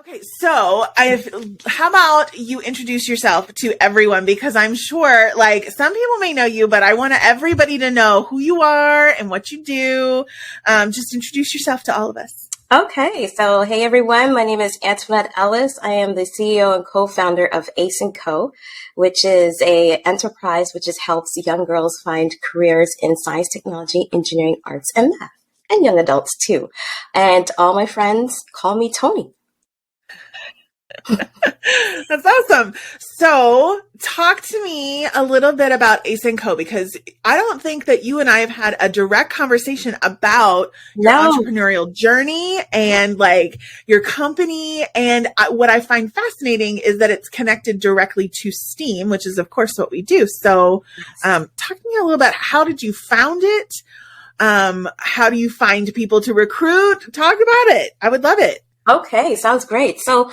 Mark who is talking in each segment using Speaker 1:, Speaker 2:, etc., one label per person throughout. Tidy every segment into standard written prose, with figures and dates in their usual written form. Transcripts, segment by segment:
Speaker 1: Okay, so how about you introduce yourself to everyone? Because I'm sure, like, some people may know you, but I want everybody to know who you are and what you do. Just introduce yourself to all of us.
Speaker 2: Okay, so hey everyone, my name is Antoinette Ellis. I am the CEO and co-founder of Ace & Co, which is a enterprise which helps young girls find careers in science, technology, engineering, arts, and math, and young adults too. And all my friends call me Tony.
Speaker 1: That's awesome. So talk to me a little bit about Ace & Co, because I don't think that you and I have had a direct conversation about your entrepreneurial journey and like your company. And what I find fascinating is that it's connected directly to STEAM, which is of course what we do. So talk to me a little bit. How did you found it? How do you find people to recruit? Talk about it. I would love it.
Speaker 2: Okay, sounds great. So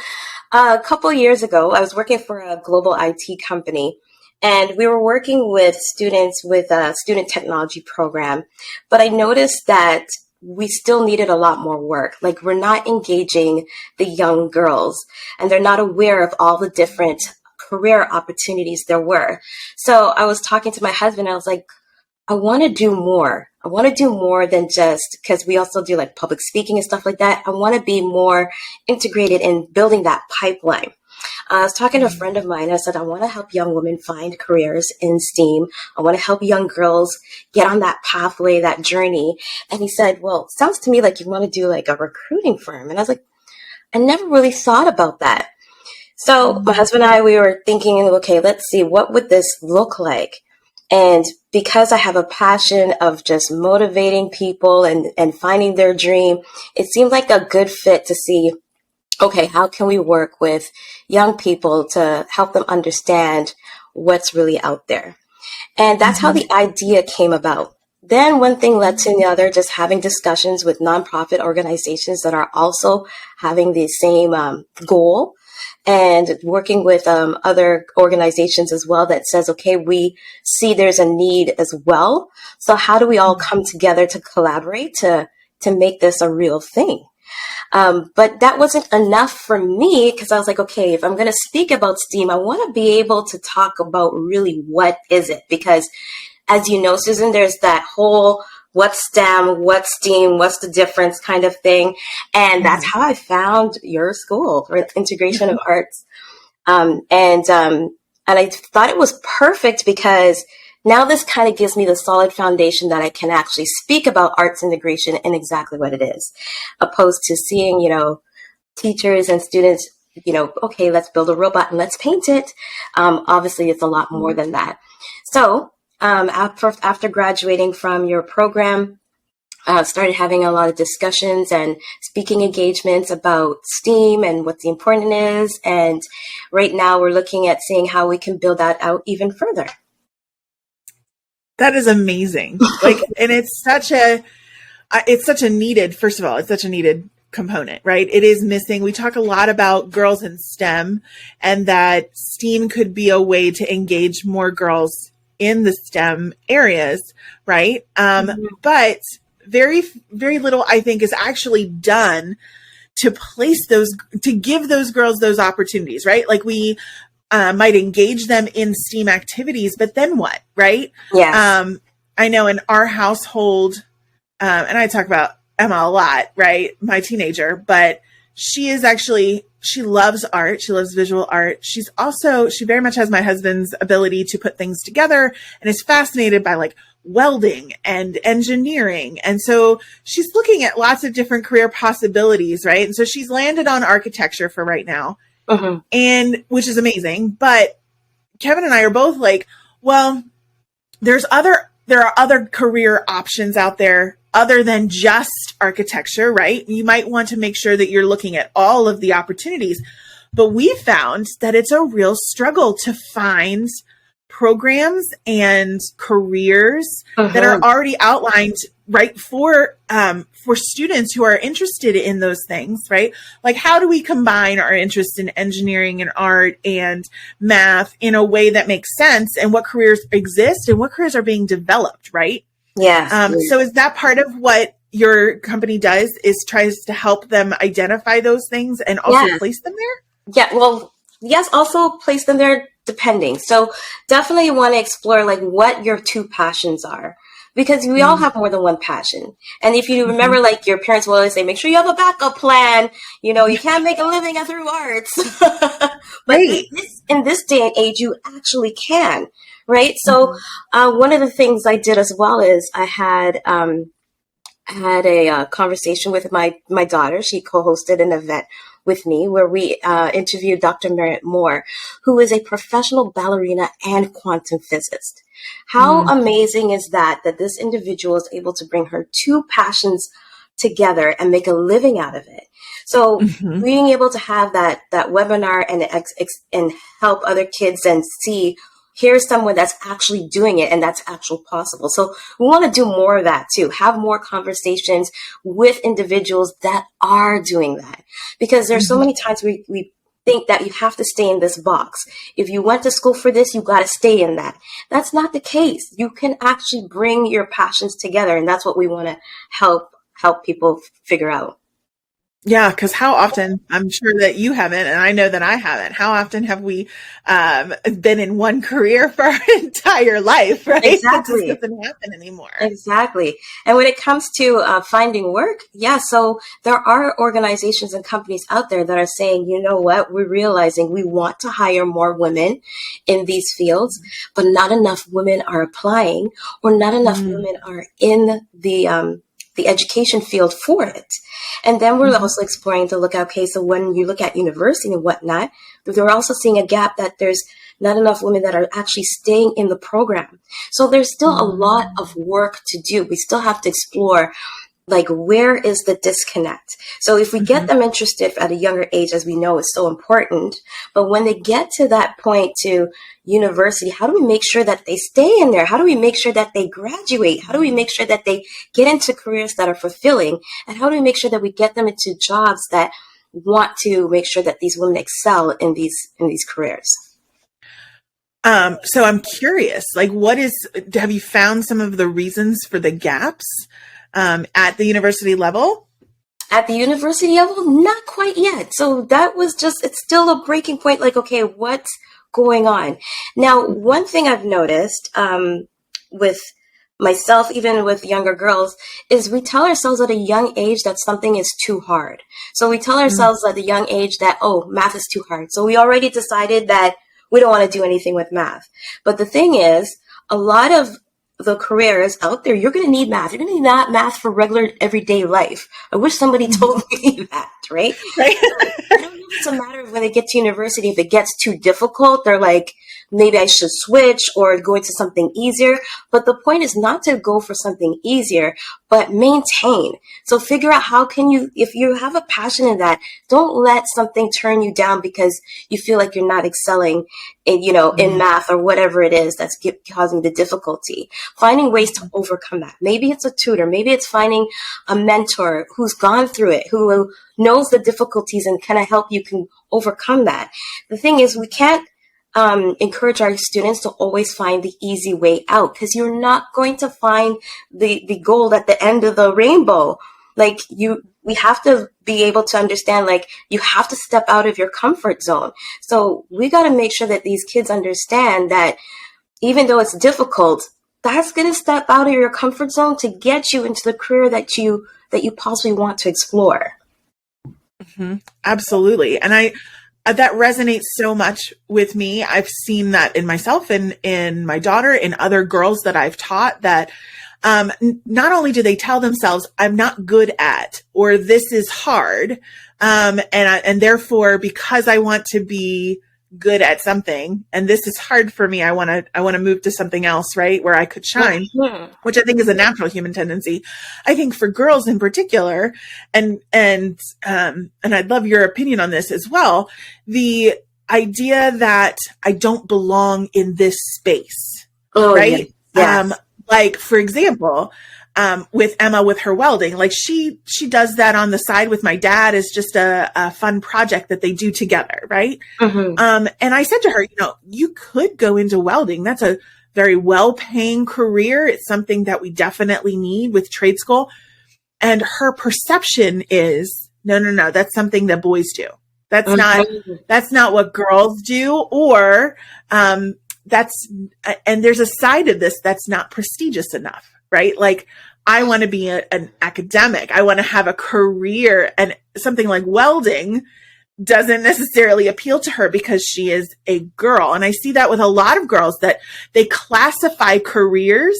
Speaker 2: a couple years ago, I was working for a global IT company, and we were working with students with a student technology program. But I noticed that we still needed a lot more work. Like, we're not engaging the young girls, and they're not aware of all the different career opportunities there were. So I was talking to my husband, and I was like, I want to do more. I want to do more than just, because we also do like public speaking and stuff like that. I want to be more integrated in building that pipeline. I was talking to a friend of mine. I said, I want to help young women find careers in STEAM. I want to help young girls get on that pathway, that journey. And he said, well, it sounds to me like you want to do like a recruiting firm. And I was like, I never really thought about that. So my husband and I, we were thinking, okay, let's see, what would this look like? And because I have a passion of just motivating people and finding their dream, it seemed like a good fit to see, okay, how can we work with young people to help them understand what's really out there? And that's how the idea came about. Then one thing led to the other, just having discussions with nonprofit organizations that are also having the same goal, and working with other organizations as well that says, okay, we see there's a need as well. So how do we all come together to collaborate to make this a real thing? But that wasn't enough for me, because I was like, okay, if I'm going to speak about STEAM, I want to be able to talk about really what is it? Because as you know, Susan, there's that whole what's STEM, what's STEAM, what's the difference kind of thing. And that's how I found your school, or Integration of Arts. And I thought it was perfect, because now this kind of gives me the solid foundation that I can actually speak about arts integration and exactly what it is, opposed to seeing, teachers and students, okay, let's build a robot and let's paint it. Obviously, it's a lot more than that. So after graduating from your program, started having a lot of discussions and speaking engagements about STEAM and what the importance is. And right now we're looking at seeing how we can build that out even further.
Speaker 1: That is amazing. And it's such a needed, first of all, it's such a needed component, right? It is missing. We talk a lot about girls in STEM, and that STEAM could be a way to engage more girls in the STEM areas, right? But very, very little, I think, is actually done to give those girls those opportunities, right? Like, we might engage them in STEAM activities, but then what, right?
Speaker 2: Yes.
Speaker 1: I know in our household, and I talk about Emma a lot, right? My teenager, but she loves art. She loves visual art. She very much has my husband's ability to put things together, and is fascinated by like welding and engineering. And so she's looking at lots of different career possibilities, right? And so she's landed on architecture for right now, and which is amazing. But Kevin and I are both like, well, there are other career options out there other than just architecture, right? You might want to make sure that you're looking at all of the opportunities. But we found that it's a real struggle to find programs and careers that are already outlined, right, for students who are interested in those things, right? Like, how do we combine our interest in engineering and art and math in a way that makes sense, and what careers exist and what careers are being developed, right?
Speaker 2: Yeah.
Speaker 1: So is that part of what your company does is tries to help them identify those things and also
Speaker 2: Yes.
Speaker 1: place them there?
Speaker 2: Yeah, well, yes, also place them there depending. So definitely you want to explore like what your two passions are. Because we all have more than one passion. And if you remember, like your parents will always say, make sure you have a backup plan. You know, you can't make a living through arts. But
Speaker 1: Right.
Speaker 2: in this day and age, you actually can, right? So one of the things I did as well is I had a conversation with my daughter. She co-hosted an event with me where we interviewed Dr. Merritt Moore, who is a professional ballerina and quantum physicist. How amazing is that this individual is able to bring her two passions together and make a living out of it. So being able to have that webinar and help other kids and see here's someone that's actually doing it and that's actually possible. So we want to do more of that too. Have more conversations with individuals that are doing that, because there's so many times we think that you have to stay in this box. If you went to school for this, you got to stay in that. That's not the case. You can actually bring your passions together, and that's what we want to help people figure out.
Speaker 1: Yeah, because how often, I'm sure that you haven't, and I know that I haven't, how often have we been in one career for our entire life, right?
Speaker 2: Exactly.
Speaker 1: It doesn't happen anymore.
Speaker 2: Exactly. And when it comes to finding work, so there are organizations and companies out there that are saying, you know what, we're realizing we want to hire more women in these fields, but not enough women are applying, or not enough women are in the education field for it. And then we're also exploring to look at, okay, so when you look at university and whatnot, they're also seeing a gap that there's not enough women that are actually staying in the program. So there's still a lot of work to do. We still have to explore, like, where is the disconnect? So if we get them interested at a younger age, as we know is so important, but when they get to that point to university, how do we make sure that they stay in there? How do we make sure that they graduate? How do we make sure that they get into careers that are fulfilling? And how do we make sure that we get them into jobs that want to make sure that these women excel in these careers?
Speaker 1: So I'm curious, like, have you found some of the reasons for the gaps at the university level?
Speaker 2: At the university level, not quite yet. So that was it's still a breaking point. Like, okay, what's going on? Now, one thing I've noticed with myself, even with younger girls, is we tell ourselves at a young age that something is too hard. So we tell ourselves at a young age that, oh, math is too hard. So we already decided that we don't want to do anything with math. But the thing is, a lot of the careers out there, you're going to need math. You're going to need math for regular everyday life. I wish somebody told me that, right?
Speaker 1: Right.
Speaker 2: I don't know if it's a matter of when they get to university, if it gets too difficult, they're like, maybe I should switch or go into something easier. But the point is not to go for something easier, but maintain. So figure out how can you, if you have a passion in that, don't let something turn you down because you feel like you're not excelling in, in math or whatever it is that's causing the difficulty. Finding ways to overcome that. Maybe it's a tutor. Maybe it's finding a mentor who's gone through it, who knows the difficulties and kind of help you can overcome that. The thing is, we can't encourage our students to always find the easy way out, because you're not going to find the gold at the end of the rainbow. Like we have to be able to understand, like, you have to step out of your comfort zone. So we got to make sure that these kids understand that even though it's difficult, that's going to step out of your comfort zone to get you into the career that you possibly want to explore.
Speaker 1: Absolutely. And that resonates so much with me. I've seen that in myself and in my daughter, in other girls that I've taught, that not only do they tell themselves, I'm not good at, or this is hard, and therefore, because I want to be good at something, and this is hard for me, I want to move to something else, right, where I could shine, which I think is a natural human tendency. I think for girls in particular, and I'd love your opinion on this as well, the idea that I don't belong in this space, right?
Speaker 2: Yes.
Speaker 1: Like, for example, with Emma, with her welding, like she does that on the side with my dad as just a fun project that they do together. Right. And I said to her, you could go into welding. That's a very well-paying career. It's something that we definitely need with trade school. And her perception is, no, that's something that boys do. That's not what girls do, or and there's a side of this that's not prestigious enough, right? Like, I want to be an academic. I want to have a career, and something like welding doesn't necessarily appeal to her because she is a girl. And I see that with a lot of girls, that they classify careers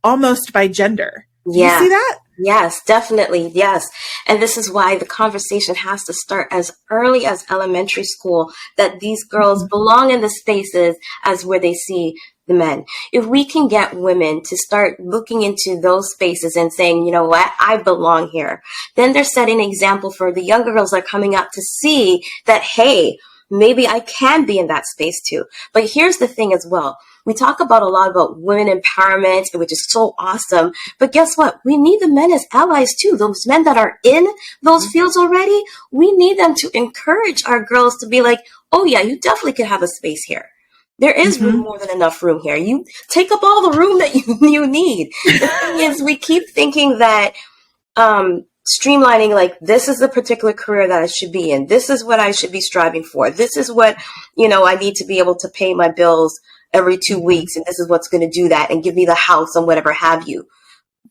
Speaker 1: almost by gender. Do you see that?
Speaker 2: Yes, definitely. Yes. And this is why the conversation has to start as early as elementary school, that these girls belong in the spaces as where they see the men. If we can get women to start looking into those spaces and saying, you know what, I belong here, then they're setting an example for the younger girls that are coming up to see that, hey, maybe I can be in that space too. But here's the thing as well. We talk about a lot about women empowerment, which is so awesome. But guess what? We need the men as allies too. Those men that are in those fields already, we need them to encourage our girls to be like, oh yeah, you definitely could have a space here. There is room, more than enough room here. You take up all the room that you need. The thing is, we keep thinking that streamlining, like, this is the particular career that I should be in. This is what I should be striving for. This is what, I need to be able to pay my bills every 2 weeks. And this is what's going to do that and give me the house and whatever have you.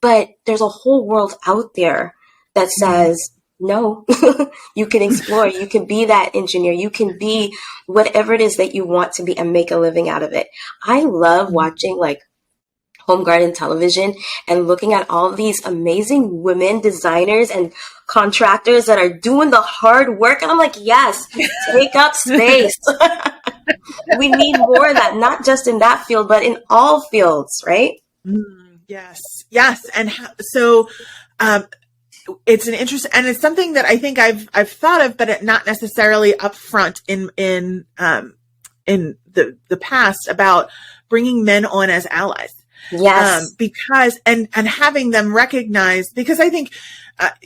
Speaker 2: But there's a whole world out there that says, no, you can explore. You can be that engineer. You can be whatever it is that you want to be and make a living out of it. I love watching like home garden television and looking at all these amazing women designers and contractors that are doing the hard work. And I'm like, yes, take up space. We need more of that, not just in that field, but in all fields, right?
Speaker 1: Yes. And it's an interest, and it's something that I think I've thought of, but not necessarily up front in the past, about bringing men on as allies.
Speaker 2: Yes.
Speaker 1: Because, and having them recognize, because I think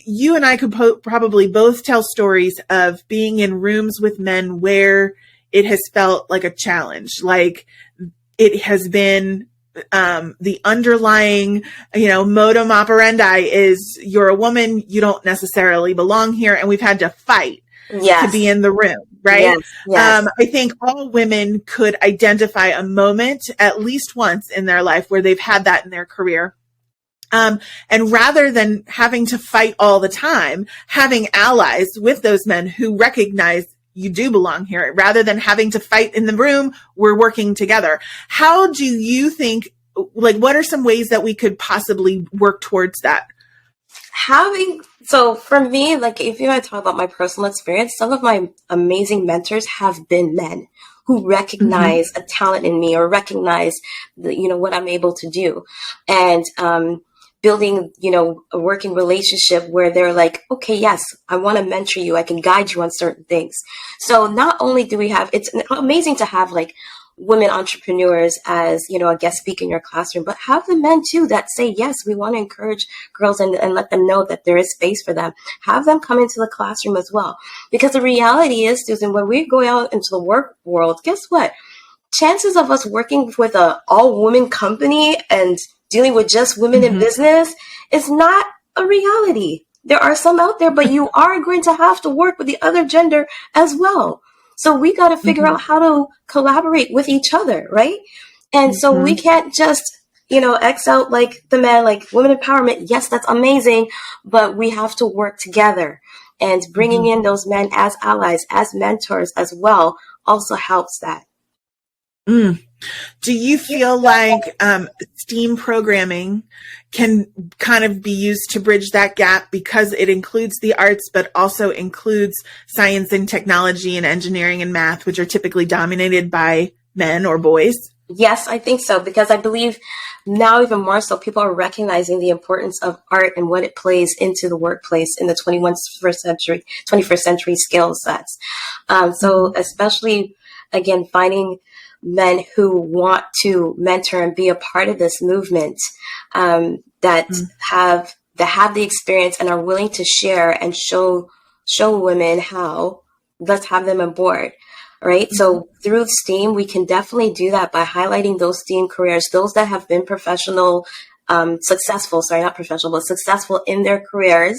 Speaker 1: you and I could probably both tell stories of being in rooms with men where it has felt like a challenge, like it has been the underlying, modum operandi is, you're a woman, you don't necessarily belong here. And we've had to fight to be in the room, right?
Speaker 2: Yes.
Speaker 1: I think all women could identify a moment at least once in their life where they've had that in their career. And rather than having to fight all the time, having allies with those men who recognize you do belong here, rather than having to fight in the room, we're working together. How do you think, like, what are some ways that we could possibly work towards that?
Speaker 2: So for me, like, if you want to talk about my personal experience, some of my amazing mentors have been men who recognize a talent in me, or recognize what I'm able to do. And, building, a working relationship where they're like, okay, yes, I want to mentor you. I can guide you on certain things. So not only do we have, it's amazing to have like women entrepreneurs as, a guest speaker in your classroom, but have the men too that say, yes, we want to encourage girls and let them know that there is space for them. Have them come into the classroom as well. Because the reality is, Susan, when we go out into the work world, guess what? Chances of us working with an all-woman company and dealing with just women in business is not a reality. There are some out there, but you are going to have to work with the other gender as well. So we got to figure out how to collaborate with each other, right? And so we can't just, X out like the men, like women empowerment. Yes, that's amazing, but we have to work together. And bringing in those men as allies, as mentors as well, also helps that.
Speaker 1: Do you feel like STEAM programming can kind of be used to bridge that gap, because it includes the arts, but also includes science and technology and engineering and math, which are typically dominated by men or boys?
Speaker 2: Yes, I think so, because I believe now even more so, people are recognizing the importance of art and what it plays into the workplace in the 21st century skill sets. So especially, again, finding men who want to mentor and be a part of this movement, that have the experience and are willing to share and show women how. Let's have them on board, right? So through STEAM, we can definitely do that by highlighting those STEAM careers, those that have been professional successful, sorry, not professional, but successful in their careers,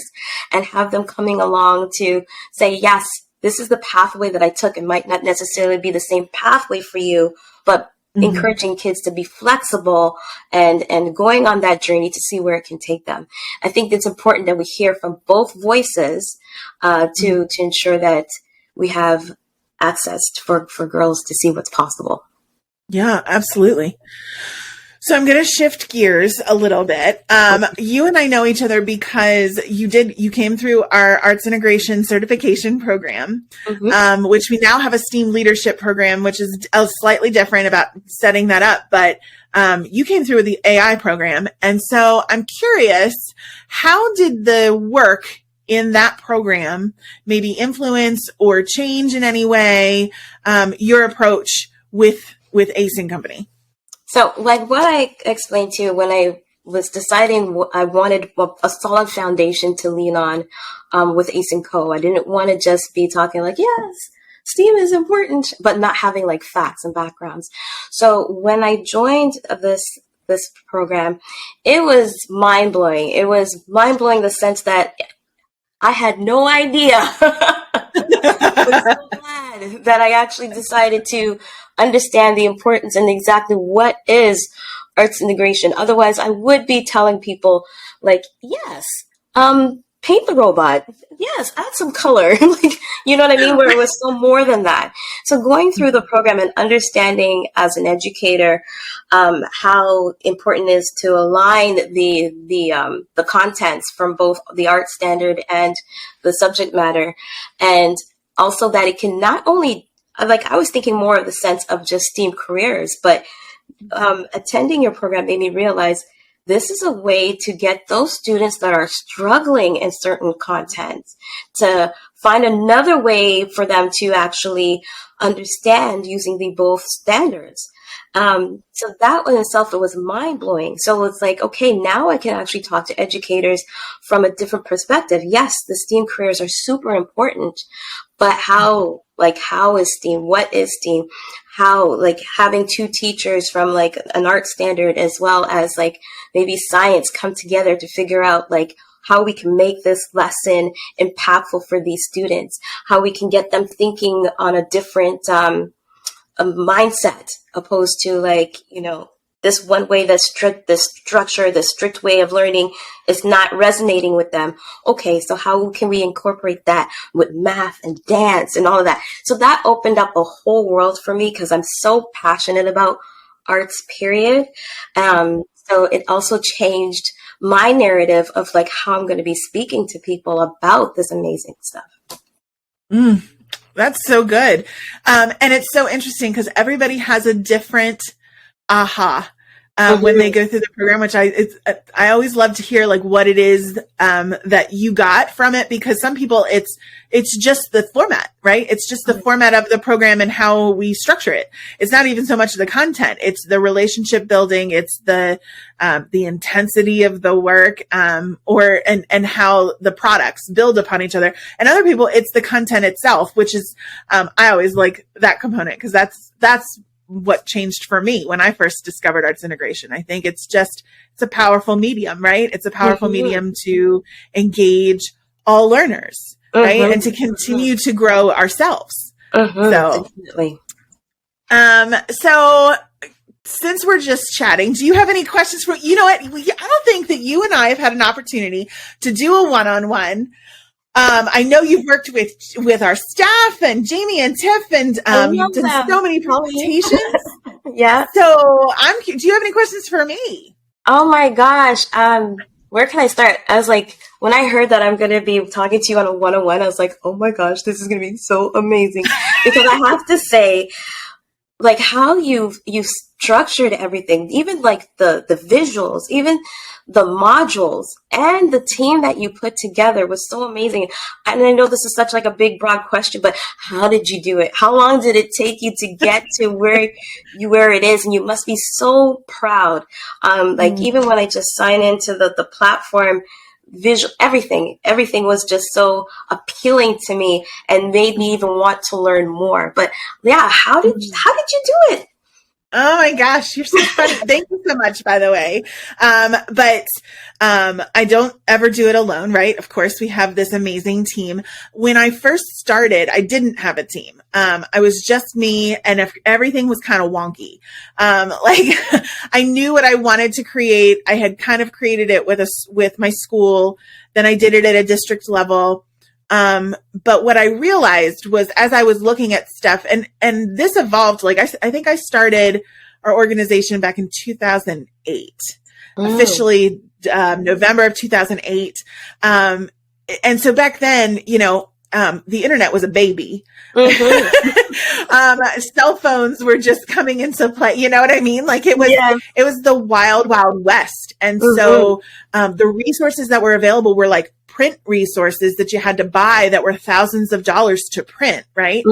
Speaker 2: and have them coming along to say, yes, this is the pathway that I took. It might not necessarily be the same pathway for you, but encouraging kids to be flexible and going on that journey to see where it can take them. I think it's important that we hear from both voices to ensure that we have access for girls to see what's possible.
Speaker 1: Yeah, absolutely. So I'm going to shift gears a little bit. You and I know each other because you came through our arts integration certification program, which we now have a STEAM leadership program, which is slightly different about setting that up. But you came through with the AI program. And so I'm curious, how did the work in that program maybe influence or change in any way your approach with Ace & Company?
Speaker 2: So like what I explained to you when I was deciding I wanted a solid foundation to lean on with Ace & Co. I didn't want to just be talking like, yes, STEAM is important, but not having like facts and backgrounds. So when I joined this program, it was mind-blowing. It was mind-blowing in the sense that I had no idea. I'm so glad that I actually decided to understand the importance and exactly what is arts integration. Otherwise, I would be telling people like, yes, paint the robot. Yes, add some color. Like, you know what I mean? Where it was so more than that. So going through the program and understanding as an educator how important it is to align the contents from both the art standard and the subject matter, and also that it can not only, like I was thinking more of the sense of just STEAM careers, but attending your program made me realize this is a way to get those students that are struggling in certain content to find another way for them to actually understand using the both standards. So that in itself, it was mind blowing. So it's like, okay, now I can actually talk to educators from a different perspective. Yes, the STEAM careers are super important, but how is STEAM? What is STEAM? How, like, having two teachers from like an art standard as well as like maybe science come together to figure out like how we can make this lesson impactful for these students, how we can get them thinking on a different a mindset opposed to like, you know, this one way, this structure, this strict way of learning is not resonating with them. Okay, so how can we incorporate that with math and dance and all of that? So that opened up a whole world for me because I'm so passionate about arts, period. So it also changed my narrative of like how I'm going to be speaking to people about this amazing stuff.
Speaker 1: That's so good. And it's so interesting because everybody has a different aha when they go through the program, which I always love to hear like what it is that you got from it, because some people it's just the format, right? It's just the format of the program and how we structure it. It's not even so much the content; it's the relationship building, it's the intensity of the work, and how the products build upon each other. And other people, it's the content itself, which is I always like that component because that's what changed for me when I first discovered arts integration. I think it's a powerful medium, right? It's a powerful medium to engage all learners, right? And to continue to grow ourselves. So,
Speaker 2: definitely.
Speaker 1: So since we're just chatting, do you have any questions for, you know what? I don't think that you and I have had an opportunity to do a one-on-one. I know you've worked with our staff and Jamie and Tiff and you've done so many presentations.
Speaker 2: Yeah.
Speaker 1: So do you have any questions for me?
Speaker 2: Oh my gosh. Where can I start? I was like, when I heard that I'm going to be talking to you on a one-on-one, I was like, oh my gosh, this is going to be so amazing. Because I have to say, like how you structured everything, even like the visuals, even the modules and the team that you put together was so amazing. And I know this is such like a big, broad question, but how did you do it? How long did it take you to get to where it is? And you must be so proud. Like even when I just sign into the platform, visual, everything was just so appealing to me and made me even want to learn more. But yeah, how did you do it?
Speaker 1: Oh my gosh, you're so funny. Thank you so much, by the way. But I don't ever do it alone, right? Of course, we have this amazing team. When I first started, I didn't have a team. I was just me, and if everything was kind of wonky. Like I knew what I wanted to create. I had kind of created it with my school. Then I did it at a district level. But what I realized was as I was looking at stuff and this evolved, like I think I started our organization back in 2008, officially, November of 2008. And so back then, the internet was a baby. Cell phones were just coming into play. You know what I mean? Like it was the wild, wild west. And so, the resources that were available were like print resources that you had to buy that were thousands of dollars to print. Right.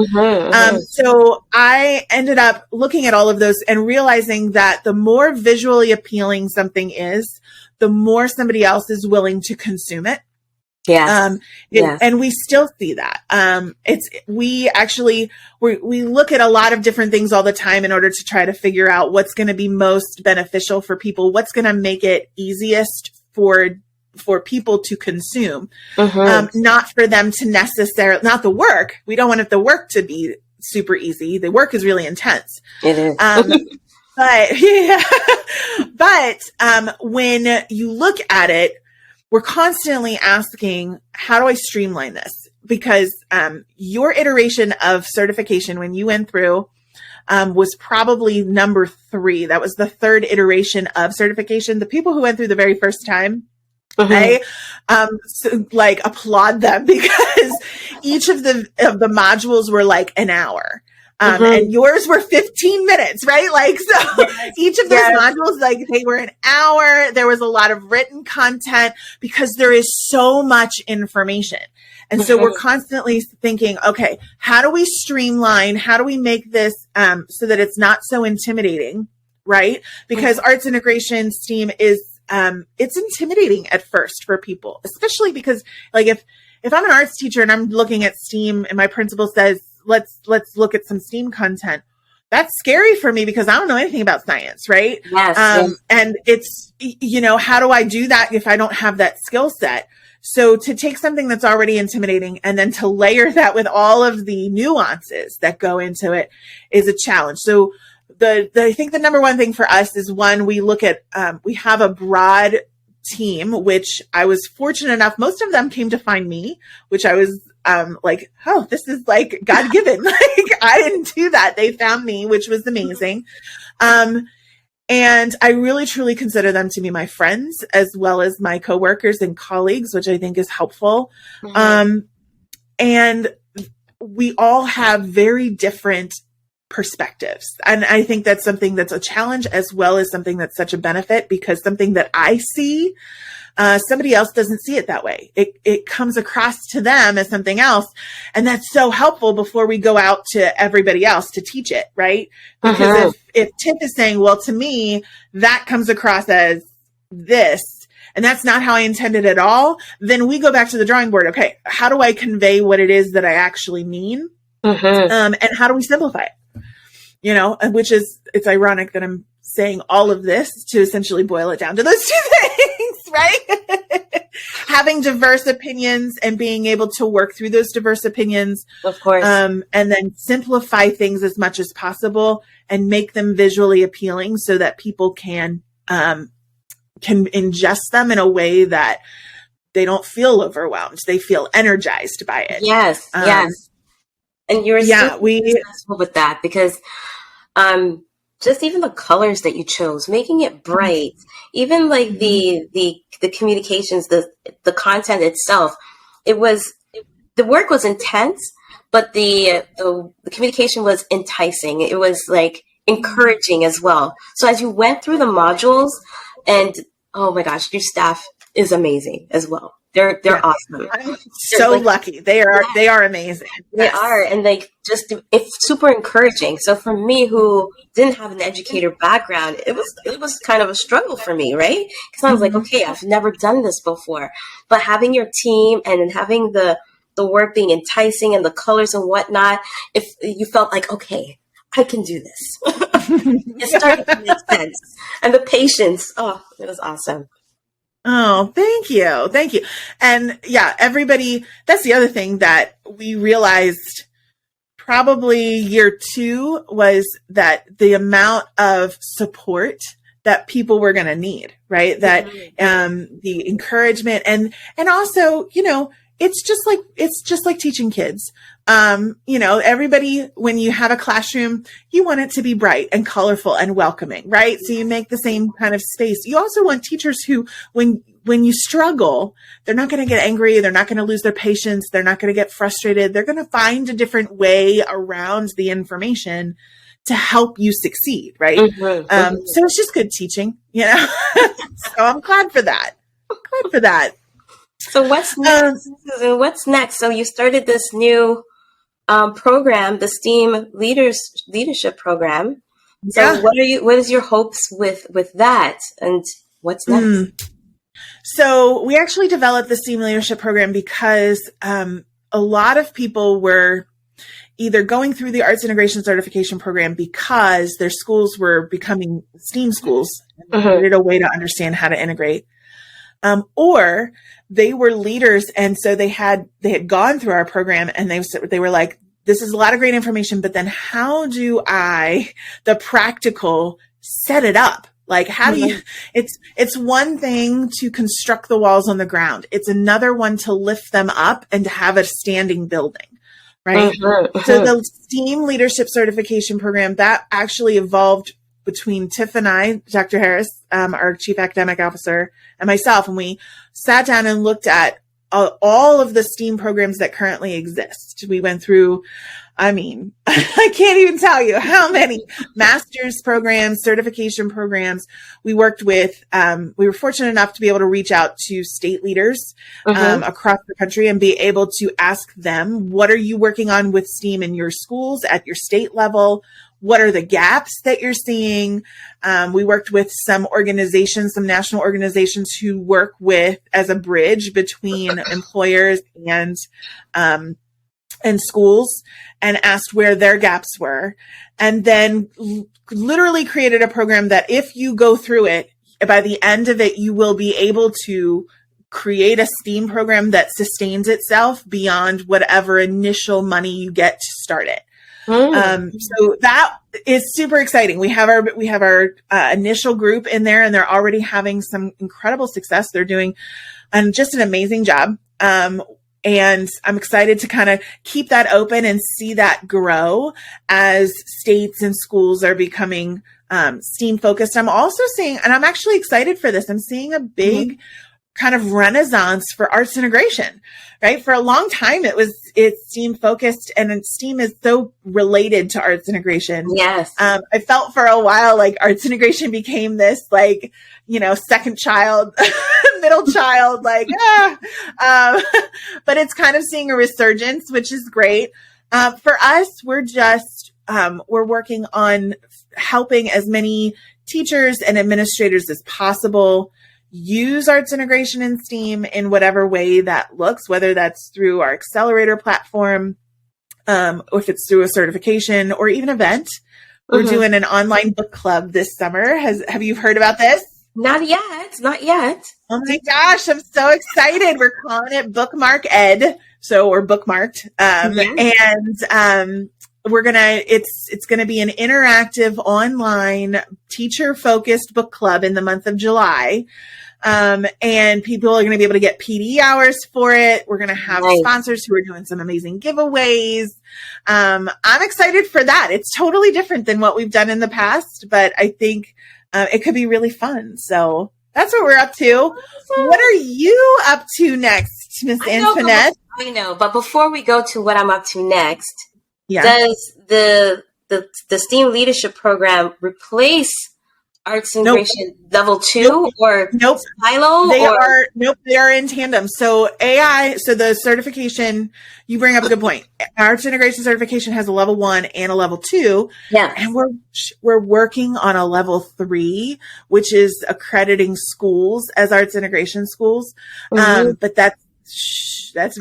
Speaker 1: So I ended up looking at all of those and realizing that the more visually appealing something is, the more somebody else is willing to consume it.
Speaker 2: Yeah.
Speaker 1: And we still see that. We look at a lot of different things all the time in order to try to figure out what's going to be most beneficial for people, what's going to make it easiest for people to consume, not for them to necessarily, not the work. We don't want the work to be super easy. The work is really intense.
Speaker 2: It is.
Speaker 1: But when you look at it, we're constantly asking, how do I streamline this? Because your iteration of certification when you went through was probably number 3. That was the 3rd iteration of certification. The people who went through the very first time, I applaud them because each of the modules were like an hour. And yours were 15 minutes, right? Like, so each of those modules, like they were an hour. There was a lot of written content because there is so much information. And so we're constantly thinking, okay, how do we streamline? How do we make this, so that it's not so intimidating, right? Because arts integration STEAM is, it's intimidating at first for people, especially because like if I'm an arts teacher and I'm looking at STEAM and my principal says, let's look at some STEAM content. That's scary for me because I don't know anything about science, right?
Speaker 2: Yes.
Speaker 1: And it's, how do I do that if I don't have that skill set? So to take something that's already intimidating and then to layer that with all of the nuances that go into it is a challenge. So I think the number one thing for us is we look at, we have a broad team, which I was fortunate enough. Most of them came to find me, which I was like, oh, this is like God given. Like I didn't do that. They found me, which was amazing. And I really, truly consider them to be my friends as well as my coworkers and colleagues, which I think is helpful. And we all have very different perspectives. And I think that's something that's a challenge as well as something that's such a benefit because something that I see, somebody else doesn't see it that way. It comes across to them as something else. And that's so helpful before we go out to everybody else to teach it, right? Because if Tiff is saying, well, to me, that comes across as this, and that's not how I intended it at all, then we go back to the drawing board. Okay, how do I convey what it is that I actually mean? And how do we simplify it? It's ironic that I'm saying all of this to essentially boil it down to those 2 things, right? Having diverse opinions and being able to work through those diverse opinions.
Speaker 2: Of course.
Speaker 1: And then simplify things as much as possible and make them visually appealing so that people can ingest them in a way that they don't feel overwhelmed. They feel energized by it.
Speaker 2: Yes. And you're successful with that because just even the colors that you chose, making it bright, even like the communications, the content itself, the work was intense, but the communication was enticing. It was like encouraging as well. So as you went through the modules, and oh my gosh, your staff is amazing as well. They're awesome.
Speaker 1: I'm so lucky. They are amazing.
Speaker 2: They are. And it's super encouraging. So for me, who didn't have an educator background, it was kind of a struggle for me, right? Because I was like, okay, I've never done this before. But having your team and then having the work being enticing and the colors and whatnot, if you felt like, okay, I can do this. it started to make sense. And the patience, oh, it was awesome.
Speaker 1: Oh, thank you. Thank you. And yeah, everybody, that's the other thing that we realized probably year 2 was that the amount of support that people were going to need, right? That, the encouragement and also, it's just like teaching kids. Everybody, when you have a classroom, you want it to be bright and colorful and welcoming, right? So you make the same kind of space. You also want teachers who, when you struggle, they're not going to get angry. They're not going to lose their patience. They're not going to get frustrated. They're going to find a different way around the information to help you succeed, right? So it's just good teaching, So I'm glad for that.
Speaker 2: So what's next? What's next? So you started this new program, the STEAM leadership program. So what is your hopes with that, and what's next?
Speaker 1: So we actually developed the STEAM leadership program because a lot of people were either going through the arts integration certification program because their schools were becoming STEAM schools and they needed a way to understand how to integrate, or they were leaders, and so they had gone through our program, and they were like, this is a lot of great information, but then how do I, the practical, set it up? Like, how do you, it's one thing to construct the walls on the ground. It's another one to lift them up and to have a standing building, right? So the STEAM leadership certification program, that actually evolved between Tiff and I, Dr. Harris, our chief academic officer, and myself. And we sat down and looked at all of the STEAM programs that currently exist. We went through, I can't even tell you how many master's programs, certification programs. We worked with, we were fortunate enough to be able to reach out to state leaders across the country and be able to ask them, what are you working on with STEAM in your schools at your state level? What are the gaps that you're seeing? We worked with some organizations, some national organizations who work with as a bridge between employers and schools, and asked where their gaps were. And then literally created a program that if you go through it, by the end of it, you will be able to create a STEAM program that sustains itself beyond whatever initial money you get to start it. So that is super exciting. We have our initial group in there, and they're already having some incredible success. They're doing just an amazing job. And I'm excited to kind of keep that open and see that grow as states and schools are becoming STEAM focused. I'm also seeing, and I'm actually excited for this, I'm seeing a big kind of renaissance for arts integration, right? For a long time, it's STEAM focused, and STEAM is so related to arts integration.
Speaker 2: Yes.
Speaker 1: I felt for a while like arts integration became this second child, middle child, but it's kind of seeing a resurgence, which is great. For us, we're working on helping as many teachers and administrators as possible use arts integration in STEAM in whatever way that looks, whether that's through our accelerator platform, or if it's through a certification or even event. We're doing an online book club this summer. Have you heard about this?
Speaker 2: Not yet.
Speaker 1: Oh my gosh, I'm so excited. We're calling it Bookmark Ed. Or bookmarked. And it's gonna be an interactive online teacher focused book club in the month of July. And people are going to be able to get PD hours for it. We're going to have sponsors who are doing some amazing giveaways. I'm excited for that. It's totally different than what we've done in the past, but I think it could be really fun. So that's what we're up to. Awesome. What are you up to next, Miss Antoinette?
Speaker 2: I know, but before we go to what I'm up to next, does the STEAM leadership program replace arts integration level 2 or silo?
Speaker 1: They are in tandem. So the certification, you bring up a good point. Arts integration certification has a level 1 and a level 2.
Speaker 2: Yeah.
Speaker 1: And we're working on a level 3, which is accrediting schools as arts integration schools. But that's That's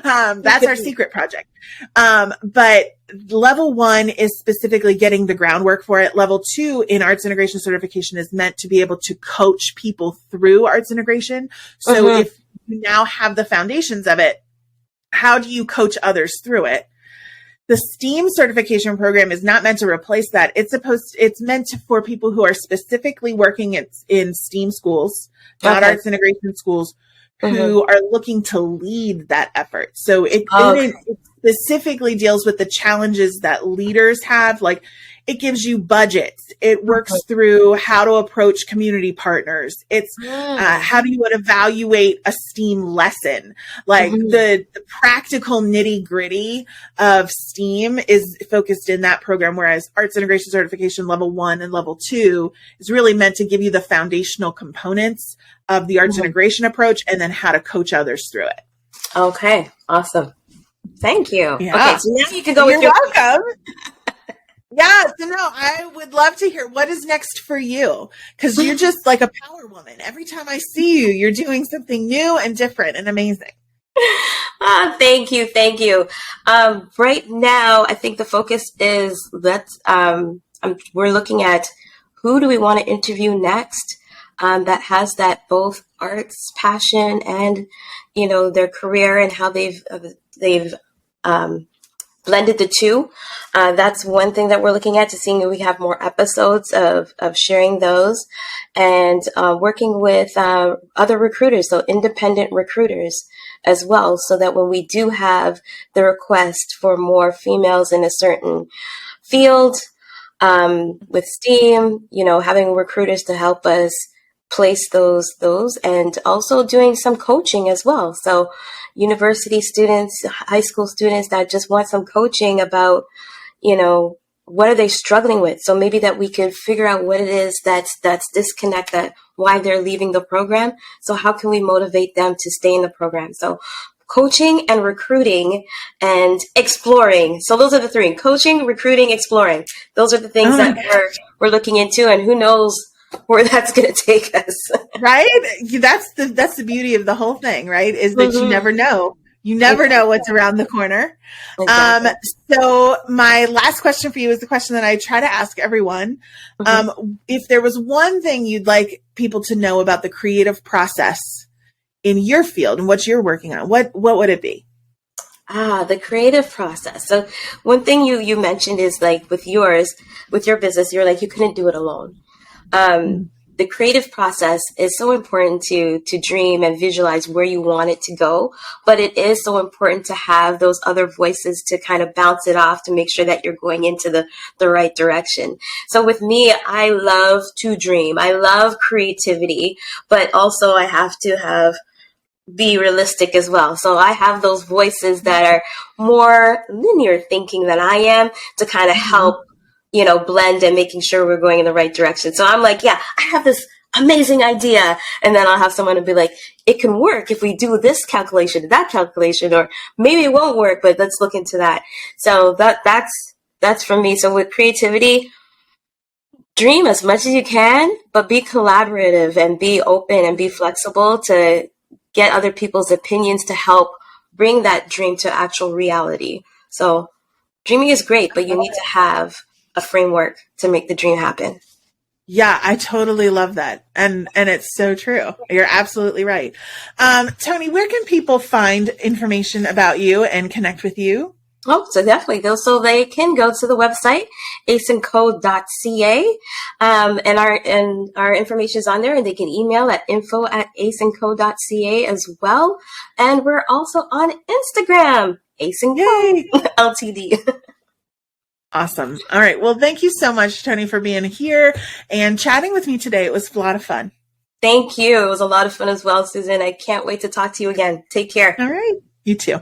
Speaker 1: that's our secret project. But level 1 is specifically getting the groundwork for it. Level 2 in arts integration certification is meant to be able to coach people through arts integration. So if you now have the foundations of it, how do you coach others through it? The STEAM certification program is not meant to replace that. It's meant for people who are specifically working in STEAM schools, not arts integration schools, who are looking to lead that effort. So it specifically deals with the challenges that leaders have. Like, it gives you budgets. It works through how to approach community partners. It's how do you evaluate a STEAM lesson? Like the practical nitty gritty of STEAM is focused in that program, whereas arts integration certification level 1 and level 2 is really meant to give you the foundational components of the arts integration approach and then how to coach others through it.
Speaker 2: Okay, awesome. Thank you.
Speaker 1: Yeah.
Speaker 2: Okay, so now you can go with
Speaker 1: You're welcome. Yeah, so no, I would love to hear what is next for you, because you're just like a power woman. Every time I see you, you're doing something new and different and amazing.
Speaker 2: Thank you. Right now, I think the focus is we're looking at who do we want to interview next that has that both arts passion and their career and how they've blended the two. That's one thing that we're looking at, to seeing if we have more episodes of sharing those, and working with other recruiters, so independent recruiters as well, so that when we do have the request for more females in a certain field with STEAM, having recruiters to help us place those, and also doing some coaching as well. So university students, high school students that just want some coaching about, what are they struggling with? So maybe that we could figure out what it is that's disconnect, that why they're leaving the program. So how can we motivate them to stay in the program? So coaching and recruiting and exploring. So those are the three: coaching, recruiting, exploring. Those are the things that we're looking into, and who knows where that's going to take us. Right?
Speaker 1: That's the beauty of the whole thing, right? Is that you never know. You never know what's around the corner. Exactly. So my last question for you is the question that I try to ask everyone. If there was one thing you'd like people to know about the creative process in your field and what you're working on, what would it be?
Speaker 2: The creative process. So one thing you mentioned is, like, with your business, you're like, you couldn't do it alone. The creative process is so important to dream and visualize where you want it to go, but it is so important to have those other voices to kind of bounce it off, to make sure that you're going into the right direction. So with me, I love to dream. I love creativity, but also I have to be realistic as well. So I have those voices that are more linear thinking than I am, to kind of help blend and making sure we're going in the right direction. So I'm like, yeah, I have this amazing idea. And then I'll have someone to be like, it can work if we do this calculation, that calculation, or maybe it won't work, but let's look into that. So that's for me. So with creativity, dream as much as you can, but be collaborative and be open and be flexible to get other people's opinions to help bring that dream to actual reality. So dreaming is great, but you need to have a framework to make the dream happen.
Speaker 1: Yeah, I totally love that. And it's so true. You're absolutely right. Toni, where can people find information about you and connect with you?
Speaker 2: Oh, so definitely. So they can go to the website, aceandco.ca, and our information is on there, and they can email at info@aceandco.ca as well. And we're also on Instagram, aceandco Ltd.
Speaker 1: Awesome. All right. Well, thank you so much, Toni, for being here and chatting with me today. It was a lot of fun.
Speaker 2: Thank you. It was a lot of fun as well, Susan. I can't wait to talk to you again. Take care.
Speaker 1: All right. You too.